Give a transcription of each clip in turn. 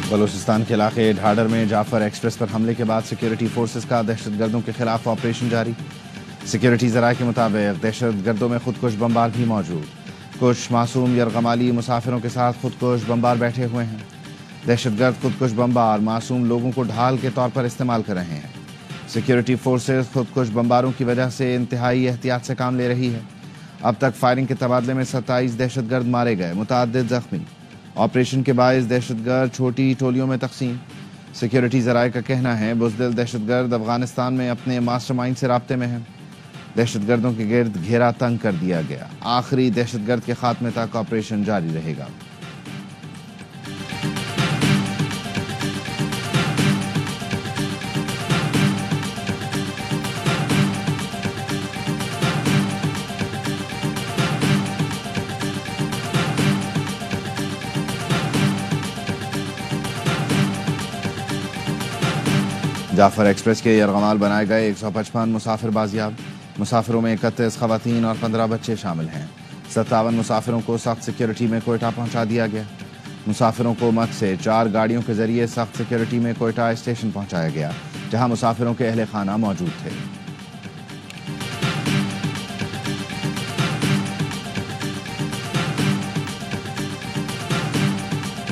بلوچستان کے علاقے ڈھاڈر میں جعفر ایکسپریس پر حملے کے بعد سیکیورٹی فورسز کا دہشت گردوں کے خلاف آپریشن جاری۔ سیکیورٹی ذرائع کے مطابق دہشت گردوں میں خودکش بمبار بھی موجود۔ کچھ معصوم یرغمالی مسافروں کے ساتھ خودکش بمبار بیٹھے ہوئے ہیں۔ دہشت گرد خودکش بمبار معصوم لوگوں کو ڈھال کے طور پر استعمال کر رہے ہیں۔ سیکیورٹی فورسز خودکش بمباروں کی وجہ سے انتہائی احتیاط سے کام لے رہی ہے۔ اب تک فائرنگ کے تبادلے میں 27 دہشت گرد مارے گئے، متعدد زخمی۔ آپریشن کے باعث دہشت گرد چھوٹی ٹولیوں میں تقسیم۔ سیکیورٹی ذرائع کا کہنا ہے بزدل دہشت گرد افغانستان میں اپنے ماسٹر مائنڈ سے رابطے میں ہیں۔ دہشت گردوں کے گرد گھیرا تنگ کر دیا گیا۔ آخری دہشت گرد کے خاتمے تک آپریشن جاری رہے گا۔ جعفر ایکسپریس کے یرغمال بنائے گئے 155 مسافر بازیاب۔ مسافروں میں 31 خواتین اور 15 بچے شامل ہیں۔ 57 مسافروں کو سخت سیکیورٹی میں کوئٹہ پہنچا دیا گیا۔ مسافروں کو مت سے 4 گاڑیوں کے ذریعے سخت سیکیورٹی میں کوئٹہ اسٹیشن پہنچایا گیا، جہاں مسافروں کے اہل خانہ موجود تھے۔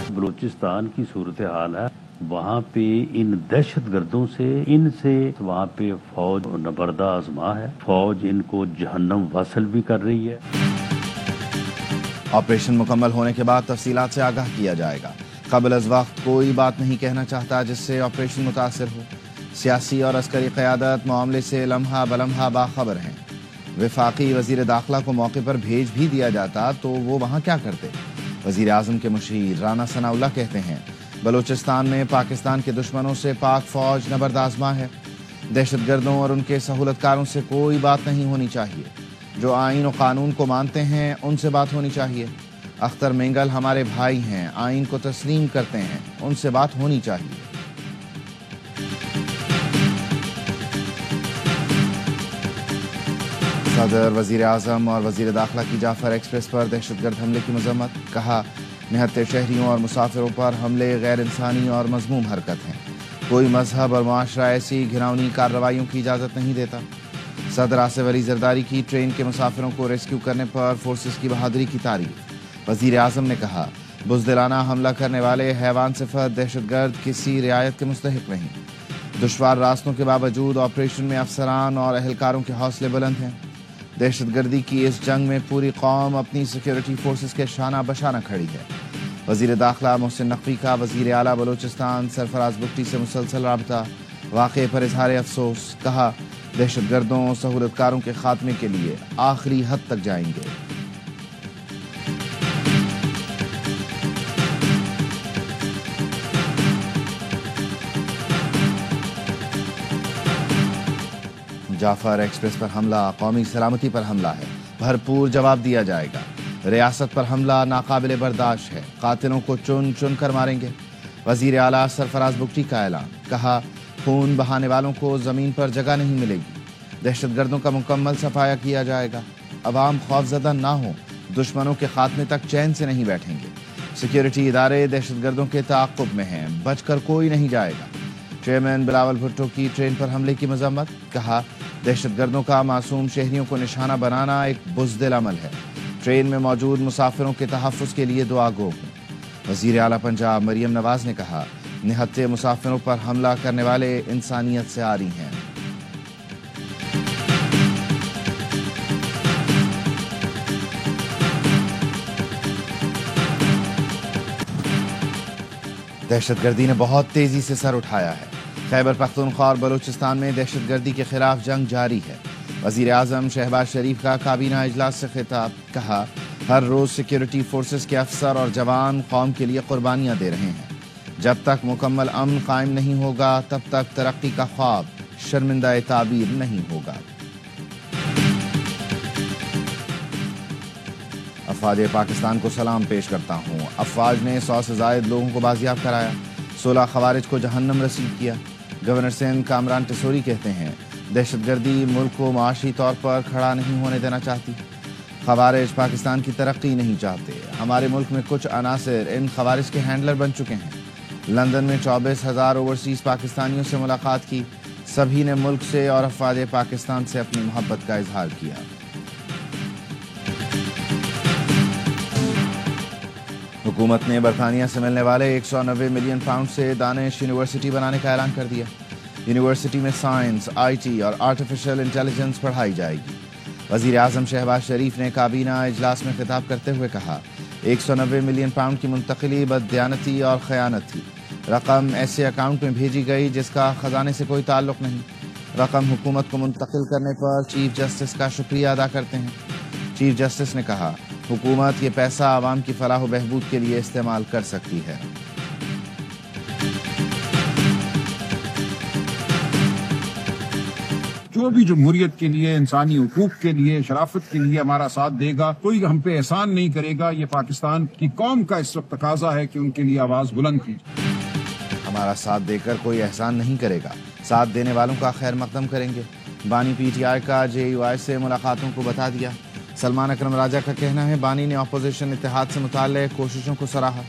بلوچستان کی صورتحال ہے، وہاں پہ ان دہشت گردوں سے وہاں پہ فوج نبردہ آزما ہے۔ فوج ان کو جہنم واصل بھی کر رہی ہے۔ آپریشن مکمل ہونے کے بعد تفصیلات سے آگاہ کیا جائے گا۔ قبل از وقت کوئی بات نہیں کہنا چاہتا جس سے آپریشن متاثر ہو۔ سیاسی اور عسکری قیادت معاملے سے لمحہ بلمحہ باخبر ہیں۔ وفاقی وزیر داخلہ کو موقع پر بھیج بھی دیا جاتا تو وہ وہاں کیا کرتے؟ وزیر اعظم کے مشیر رانا ثناء اللہ کہتے ہیں بلوچستان میں پاکستان کے دشمنوں سے پاک فوج نبرد آزما ہے۔ دہشت گردوں اور ان کے سہولت کاروں سے کوئی بات نہیں ہونی چاہیے۔ جو آئین و قانون کو مانتے ہیں ان سے بات ہونی چاہیے۔ اختر مینگل ہمارے بھائی ہیں، آئین کو تسلیم کرتے ہیں، ان سے بات ہونی چاہیے۔ صدر، وزیر اعظم اور وزیر داخلہ کی جعفر ایکسپریس پر دہشت گرد حملے کی مذمت۔ کہا نہتے شہریوں اور مسافروں پر حملے غیر انسانی اور مذموم حرکت ہیں۔ کوئی مذہب اور معاشرہ ایسی گھناؤنی کارروائیوں کی اجازت نہیں دیتا۔ صدر آصف علی زرداری کی ٹرین کے مسافروں کو ریسکیو کرنے پر فورسز کی بہادری کی تعریف۔ وزیر اعظم نے کہا بزدلانہ حملہ کرنے والے حیوان صفت دہشت گرد کسی رعایت کے مستحق نہیں۔ دشوار راستوں کے باوجود آپریشن میں افسران اور اہلکاروں کے حوصلے بلند ہیں۔ دہشت گردی کی اس جنگ میں پوری قوم اپنی سیکیورٹی فورسز کے شانہ بشانہ کھڑی ہے۔ وزیر داخلہ محسن نقوی کا وزیر اعلیٰ بلوچستان سرفراز بگٹی سے مسلسل رابطہ، واقعے پر اظہار افسوس۔ کہا دہشت گردوں سہولت کاروں کے خاتمے کے لیے آخری حد تک جائیں گے۔ جعفر ایکسپریس پر حملہ قومی سلامتی پر حملہ ہے، بھرپور جواب دیا جائے گا۔ ریاست پر حملہ ناقابل برداشت ہے، قاتلوں کو چن چن کر ماریں گے۔ وزیر اعلیٰ سرفراز بگٹی کا اعلان۔ کہا خون بہانے والوں کو زمین پر جگہ نہیں ملے گی۔ دہشت گردوں کا مکمل صفایا کیا جائے گا۔ عوام خوفزدہ نہ ہوں، دشمنوں کے خاتمے تک چین سے نہیں بیٹھیں گے۔ سیکیورٹی ادارے دہشت گردوں کے تعاقب میں ہیں، بچ کر کوئی نہیں جائے گا۔ چیئرمین بلاول بھٹو کی ٹرین پر حملے کی مذمت۔ کہا دہشت گردوں کا معصوم شہریوں کو نشانہ بنانا ایک بزدل عمل ہے۔ ٹرین میں موجود مسافروں کے تحفظ کے لیے دعا گو ہوں۔ وزیر اعلیٰ پنجاب مریم نواز نے کہا نہتے مسافروں پر حملہ کرنے والے انسانیت سے عاری ہیں۔ دہشت گردی نے بہت تیزی سے سر اٹھایا ہے۔ خیبر پختونخوا اور بلوچستان میں دہشت گردی کے خلاف جنگ جاری ہے۔ وزیر اعظم شہباز شریف کا کابینہ اجلاس سے خطاب۔ کہا ہر روز سیکیورٹی فورسز کے افسر اور جوان قوم کے لیے قربانیاں دے رہے ہیں۔ جب تک مکمل امن قائم نہیں ہوگا تب تک ترقی کا خواب شرمندہ تعبیر نہیں ہوگا۔ افواج پاکستان کو سلام پیش کرتا ہوں۔ افواج نے 100 سے زائد لوگوں کو بازیاب کرایا، 16 خوارج کو جہنم رسید کیا۔ گورنر سندھ کامران ٹسوری کہتے ہیں دہشت گردی ملک کو معاشی طور پر کھڑا نہیں ہونے دینا چاہتی۔ خوارج پاکستان کی ترقی نہیں چاہتے۔ ہمارے ملک میں کچھ عناصر ان خوارج کے ہینڈلر بن چکے ہیں۔ لندن میں 24,000 اوورسیز پاکستانیوں سے ملاقات کی، سبھی نے ملک سے اور افواد پاکستان سے اپنی محبت کا اظہار کیا۔ حکومت نے برطانیہ سے ملنے والے 190 ملین پاؤنڈ سے دانش یونیورسٹی بنانے کا اعلان کر دیا۔ یونیورسٹی میں سائنس، آئی ٹی اور آرٹیفیشل انٹیلیجنس پڑھائی جائے گی۔ وزیر اعظم شہباز شریف نے کابینہ اجلاس میں خطاب کرتے ہوئے کہا، 190 ملین پاؤنڈ کی منتقلی بددیانتی اور خیانت تھی۔ رقم ایسے اکاؤنٹ میں بھیجی گئی جس کا خزانے سے کوئی تعلق نہیں۔ رقم حکومت کو منتقل کرنے پر چیف جسٹس کا شکریہ ادا کرتے ہیں۔ چیف جسٹس نے کہا، حکومت یہ پیسہ عوام کی فلاح و بہبود کے لیے استعمال کر سکتی ہے۔ جو بھی جمہوریت کے لیے، انسانی حقوق کے لیے، شرافت کے لیے ہمارا ساتھ دے گا، کوئی ہم پہ احسان نہیں کرے گا۔ یہ پاکستان کی قوم کا اس وقت تقاضا ہے کہ ان کے لیے آواز بلند کی جائے۔ ہمارا ساتھ دے کر کوئی احسان نہیں کرے گا، ساتھ دینے والوں کا خیر مقدم کریں گے۔ بانی پی ٹی آئی کا JUI سے ملاقاتوں کو بتا دیا۔ سلمان اکرم راجہ کا کہنا ہے، بانی نے اپوزیشن اتحاد سے متعلق کوششوں کو سراہا۔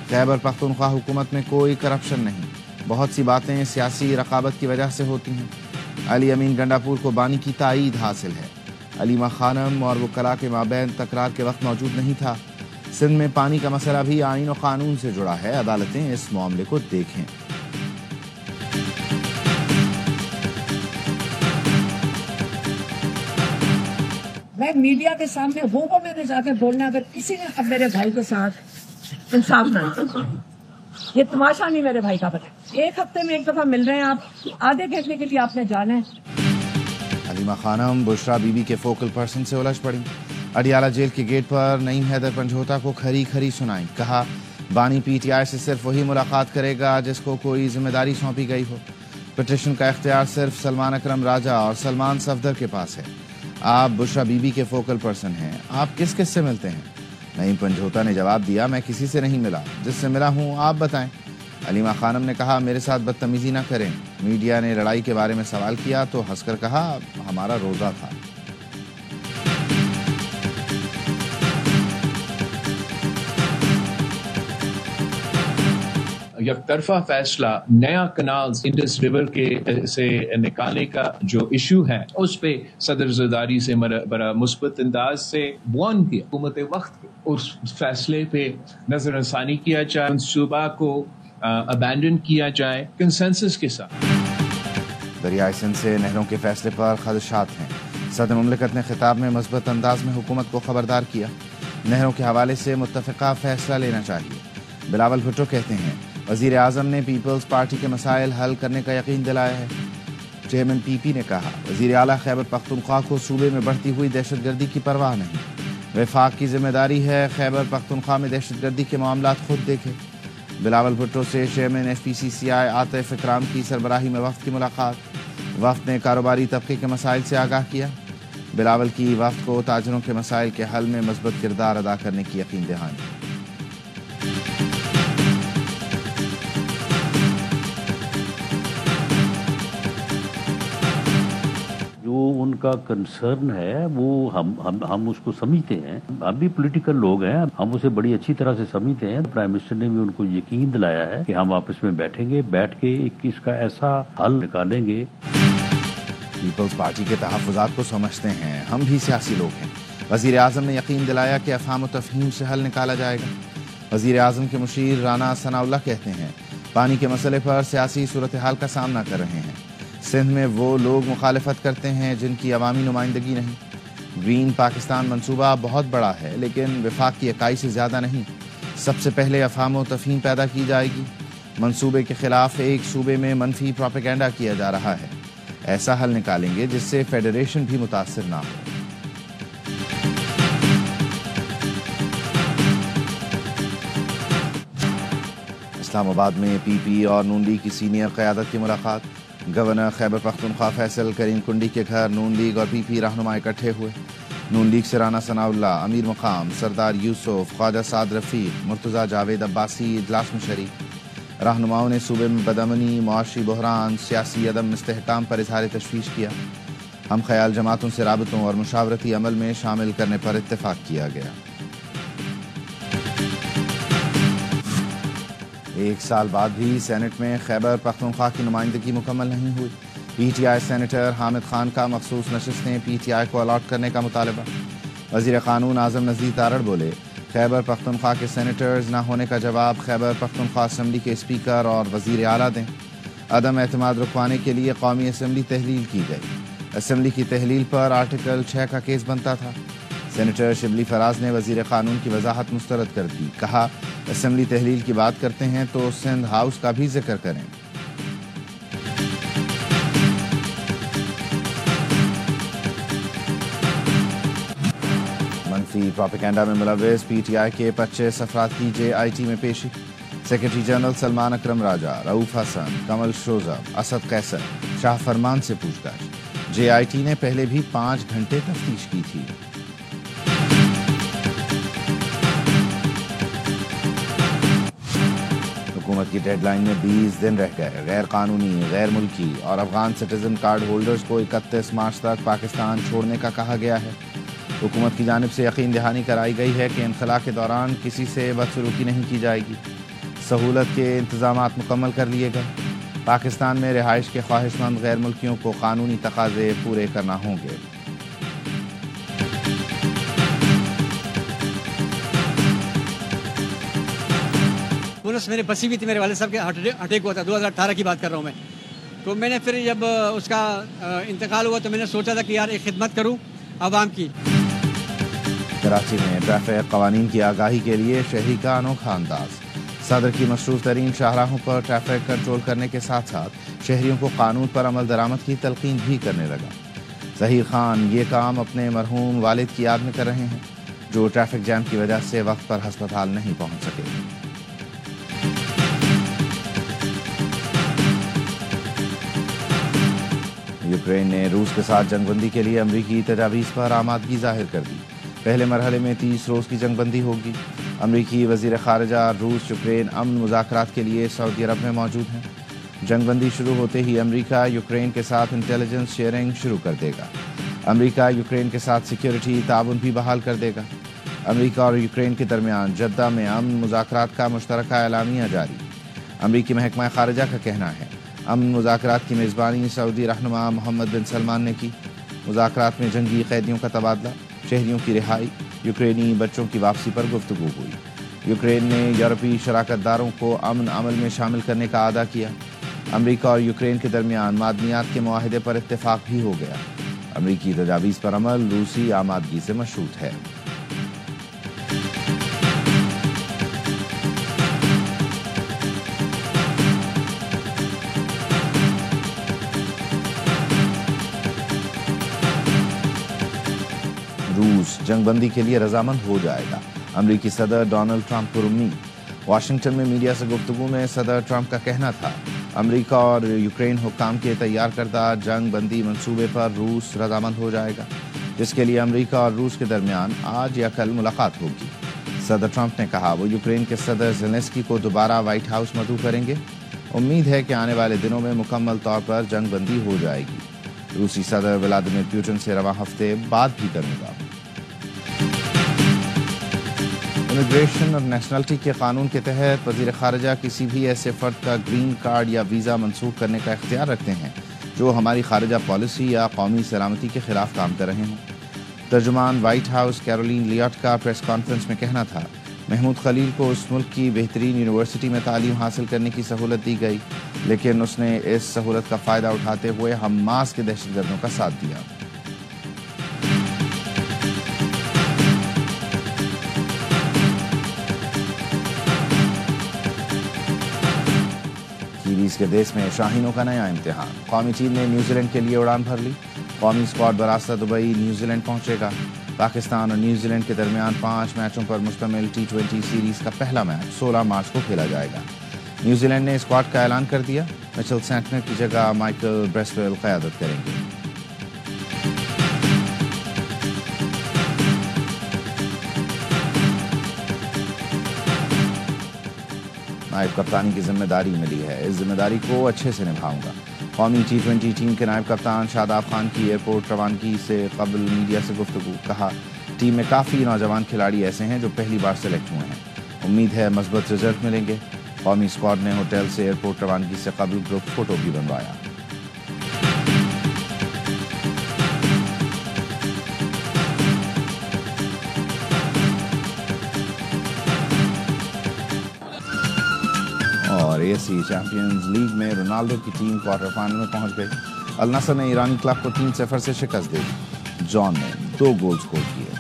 خیبر پختونخوا حکومت میں کوئی کرپشن نہیں، بہت سی باتیں سیاسی رقابت کی وجہ سے ہوتی ہیں۔ علی امین گنڈاپور کو بانی کی تائید حاصل ہے۔ علیمہ خانم اور وکلاء کے مابین تکرار کے وقت موجود نہیں تھا۔ سندھ میں پانی کا مسئلہ بھی آئین و قانون سے جڑا ہے، عدالتیں اس معاملے کو دیکھیں۔ میں میڈیا کے سامنے وہ میں نے جا کے بولنا، اگر کسی نے اب میرے بھائی کے ساتھ انصاف نہ کیا، یہ تماشا نہیں میرے بھائی کا بنا۔ ایک ہفتے میں ایک دفعہ مل رہے ہیں آپ، آدھے گھنٹے کے لیے آپ نے جانا ہے۔ علیمہ خانم بشرا بی بی کے فوکل پرسن سے الجھ پڑی۔ اڈیالہ جیل کے گیٹ پر نعیم حیدر پنجھوتا کو کھری کھری سنائی، کہا، بانی PTI سے صرف وہی ملاقات کرے گا جس کو کوئی ذمہ داری سونپی گئی ہو۔ پٹیشن کا اختیار صرف سلمان اکرم راجہ اور سلمان صفدر کے پاس ہے۔ آپ بشرا بی بی کے فوکل پرسن ہیں، آپ کس کس سے ملتے ہیں؟ نعیم پنجھوتا نے جواب دیا، میں کسی سے نہیں ملا، جس سے ملا ہوں آپ بتائیں۔ علیمہ خانم نے کہا، میرے ساتھ بدتمیزی نہ کریں۔ میڈیا نے لڑائی کے بارے میں سوال کیا تو ہنس کر کہا، ہمارا روزہ تھا۔ یک طرفہ فیصلہ نیا کنال انڈس ریور کے سے نکالنے کا جو ایشو ہے، اس پہ صدر زرداری سے بڑا مثبت انداز سے وارن کیا حکومت وقت کو اس فیصلے پہ نظر ثانی کیا جائے، منصوبہ کو ابینڈن کیا جائے کنسنسس کے ساتھ۔ دریائے سندھ سے نہروں کے فیصلے پر خدشات ہیں۔ صدر مملکت نے خطاب میں مثبت انداز میں حکومت کو خبردار کیا، نہروں کے حوالے سے متفقہ فیصلہ لینا چاہیے۔ بلاول بھٹو کہتے ہیں، وزیر اعظم نے پیپلز پارٹی کے مسائل حل کرنے کا یقین دلایا ہے۔ چیئرمین PP نے کہا، وزیر اعلیٰ خیبر پختونخوا کو صوبے میں بڑھتی ہوئی دہشت گردی کی پرواہ نہیں، وفاق کی ذمہ داری ہے خیبر پختونخوا میں دہشت گردی کے معاملات خود دیکھے۔ بلاول بھٹو سے چیئرمین FPCCI عاطف اکرام کی سربراہی میں وفد کی ملاقات، وفد نے کاروباری طبقے کے مسائل سے آگاہ کیا۔ بلاول کی وفد کو تاجروں کے مسائل کے حل میں مثبت کردار ادا کرنے کی یقین دہانی۔ ان کا کنسرن ہے وہ ہم اس کو سمجھتے ہیں، ہم بھی پولیٹیکل لوگ ہیں، ہم اسے بڑی اچھی طرح سے سمجھتے ہیں۔ پرائم منسٹر نے بھی ان کو یقین دلایا ہے کہ ہم آپس میں بیٹھیں گے، بیٹھ کے اس کا ایسا حل نکالیں گے۔ پیپلز پارٹی کے تحفظات کو سمجھتے ہیں، ہم بھی سیاسی لوگ ہیں۔ وزیر اعظم نے یقین دلایا کہ افہام و تفہیم سے حل نکالا جائے گا۔ وزیر اعظم کے مشیر رانا ثناء اللہ کہتے ہیں، پانی کے مسئلے پر سیاسی صورتحال کا سامنا کر رہے ہیں۔ سندھ میں وہ لوگ مخالفت کرتے ہیں جن کی عوامی نمائندگی نہیں۔ گرین پاکستان منصوبہ بہت بڑا ہے لیکن وفاق کی اکائی سے زیادہ نہیں۔ سب سے پہلے افہام و تفہیم پیدا کی جائے گی۔ منصوبے کے خلاف ایک صوبے میں منفی پروپیگنڈا کیا جا رہا ہے، ایسا حل نکالیں گے جس سے فیڈریشن بھی متاثر نہ ہو۔ اسلام آباد میں PP اور نون لیگ کی سینئر قیادت کی ملاقات۔ گورنر خیبر پختونخوا فیصل کریم کنڈی کے گھر نون لیگ اور PP رہنما اکٹھے ہوئے۔ نون لیگ سے رانا ثناء اللہ، امیر مقام سردار یوسف، خواجہ سعد رفیق، مرتضیٰ جاوید عباسی اجلاس میں شریک۔ رہنماؤں نے صوبے میں بدامنی، معاشی بحران، سیاسی عدم استحکام پر اظہار تشویش کیا۔ ہم خیال جماعتوں سے رابطوں اور مشاورتی عمل میں شامل کرنے پر اتفاق کیا گیا۔ ایک سال بعد بھی سینٹ میں خیبر پختونخوا کی نمائندگی مکمل نہیں ہوئی. P T I senator Hamid Khan کا مخصوص نشستیں پی ٹی آئی کو الاٹ کرنے کا مطالبہ. وزیر قانون اعظم نذیر تارڑ بولے خیبر پختونخوا کے سینیٹرز نہ ہونے کا جواب خیبر پختونخوا اسمبلی کے اسپیکر اور وزیر اعلیٰ دیں. عدم اعتماد رکوانے کے لیے قومی اسمبلی تحلیل کی گئی. اسمبلی کی تحلیل پر آرٹیکل 6 کا کیس بنتا تھا. سینیٹر شبلی فراز نے وزیر قانون کی وضاحت مسترد کر دی. کہا اسمبلی تحلیل کی بات کرتے ہیں تو سندھ ہاؤس کا بھی ذکر کریں. منفی پروپیگنڈا میں ملوث پی ٹی آئی کے 25 افراد کی جے آئی ٹی میں پیشی. سیکرٹری جنرل سلمان اکرم راجہ، رؤوف حسن، کمل شوزب، اسد قیصر، شاہ فرمان سے پوچھ گچھ. جے آئی ٹی نے پہلے بھی 5 گھنٹے تفتیش کی تھی. حکومت کی ڈیڈ لائن میں 20 دن رہ گئے. غیر قانونی، غیر ملکی اور افغان سٹیزن کارڈ ہولڈرز کو 31 مارچ تک پاکستان چھوڑنے کا کہا گیا ہے. حکومت کی جانب سے یقین دہانی کرائی گئی ہے کہ انخلا کے دوران کسی سے بدسلوکی نہیں کی جائے گی. سہولت کے انتظامات مکمل کر لیے گئے. پاکستان میں رہائش کے خواہش مند غیر ملکیوں کو قانونی تقاضے پورے کرنا ہوں گے. پولیس میرے بسی بھی تھی، میرے والد صاحب کے اٹیک ہوا تھا. 2018 کی بات کر رہا ہوں میں. تو میں نے پھر جب اس کا انتقال ہوا تو میں نے سوچا تھا کہ یار ایک خدمت کروں عوام کی. کراچی میں ٹریفک قوانین کی آگاہی کے لیے شہری کا انوکھا انداز. صدر کی مصروف ترین شاہراہوں پر ٹریفک کنٹرول کرنے کے ساتھ ساتھ شہریوں کو قانون پر عمل درآمد کی تلقین بھی کرنے لگا. ظہیر خان یہ کام اپنے مرحوم والد کی یاد میں کر رہے ہیں جو ٹریفک جام کی وجہ سے وقت پر ہسپتال نہیں پہنچ سکے. یوکرین نے روس کے ساتھ جنگ بندی کے لیے امریکی تجاویز پر آمادگی ظاہر کر دی. پہلے مرحلے میں 30 روز کی جنگ بندی ہوگی. امریکی وزیر خارجہ روس یوکرین امن مذاکرات کے لیے سعودی عرب میں موجود ہیں. جنگ بندی شروع ہوتے ہی امریکہ یوکرین کے ساتھ انٹیلیجنس شیئرنگ شروع کر دے گا. امریکہ یوکرین کے ساتھ سیکیورٹی تعاون بھی بحال کر دے گا. امریکہ اور یوکرین کے درمیان جدہ میں امن مذاکرات کا مشترکہ اعلامیہ جاری. امریکی محکمہ خارجہ کا کہنا ہے امن مذاکرات کی میزبانی سعودی رہنما محمد بن سلمان نے کی. مذاکرات میں جنگی قیدیوں کا تبادلہ، شہریوں کی رہائی، یوکرینی بچوں کی واپسی پر گفتگو ہوئی. یوکرین نے یورپی شراکت داروں کو امن عمل میں شامل کرنے کا اعادہ کیا. امریکہ اور یوکرین کے درمیان معدنیات کے معاہدے پر اتفاق بھی ہو گیا. امریکی تجاویز پر عمل روسی آمادگی سے مشروط ہے. روس جنگ بندی کے لیے رضامند ہو جائے گا، امریکی صدر ڈونلڈ ٹرمپ پر امید. واشنگٹن میں میڈیا سے گفتگو میں صدر ٹرمپ کا کہنا تھا امریکہ اور یوکرین حکام کے تیار کردہ جنگ بندی منصوبے پر روس رضامند ہو جائے گا، جس کے لیے امریکہ اور روس کے درمیان آج یا کل ملاقات ہوگی. صدر ٹرمپ نے کہا وہ یوکرین کے صدر زیلنسکی کو دوبارہ وائٹ ہاؤس مدعو کریں گے. امید ہے کہ آنے والے دنوں میں مکمل طور پر جنگ بندی ہو جائے گی. روسی صدر ولادیمیر پوٹن سے رواں ہفتے بات بھی کروں گا. امیگریشن اور نیشنلٹی کے قانون کے تحت وزیر خارجہ کسی بھی ایسے فرد کا گرین کارڈ یا ویزا منسوخ کرنے کا اختیار رکھتے ہیں جو ہماری خارجہ پالیسی یا قومی سلامتی کے خلاف کام کر رہے ہوں. ترجمان وائٹ ہاؤس کیرولین لیاٹ کا پریس کانفرنس میں کہنا تھا محمود خلیل کو اس ملک کی بہترین یونیورسٹی میں تعلیم حاصل کرنے کی سہولت دی گئی، لیکن اس نے اس سہولت کا فائدہ اٹھاتے ہوئے حماس کے دہشت گردوں کا ساتھ دیا. کیویز کے دیس میں شاہینوں کا نیا امتحان. قومی ٹیم نے نیوزی لینڈ کے لیے اڑان بھر لی. قومی اسکواڈ براستہ دبئی نیوزی لینڈ پہنچے گا. پاکستان اور نیوزی لینڈ کے درمیان 5 میچوں پر مشتمل T20 سیریز کا پہلا میچ 16 مارچ کو کھیلا جائے گا. نیوزی لینڈ نے اسکواڈ کا اعلان کر دیا. مچل سینٹنر کی جگہ مائیکل بریسویل قیادت کریں گے. نائب کپتانی کی ذمہ داری ملی ہے، اس ذمہ داری کو اچھے سے نبھاؤں گا. قومی T20 ٹیم کے نائب کپتان شاداب خان کی ایئرپورٹ روانگی سے قبل میڈیا سے گفتگو. کہا ٹیم میں کافی نوجوان کھلاڑی ایسے ہیں جو پہلی بار سلیکٹ ہوئے ہیں. امید ہے مثبت رزلٹ ملیں گے. قومی اسکواڈ نے ہوٹل سے ایئرپورٹ روانگی سے قبل گروپ فوٹو بھی بنوایا۔ اور AFC چیمپئنز لیگ میں رونالڈو کی ٹیم کوارٹر فائنل میں پہنچ گئی۔ النصر نے ایرانی کلب کو 3-0 سے شکست دی۔ جان نے 2 گول سکور کیے۔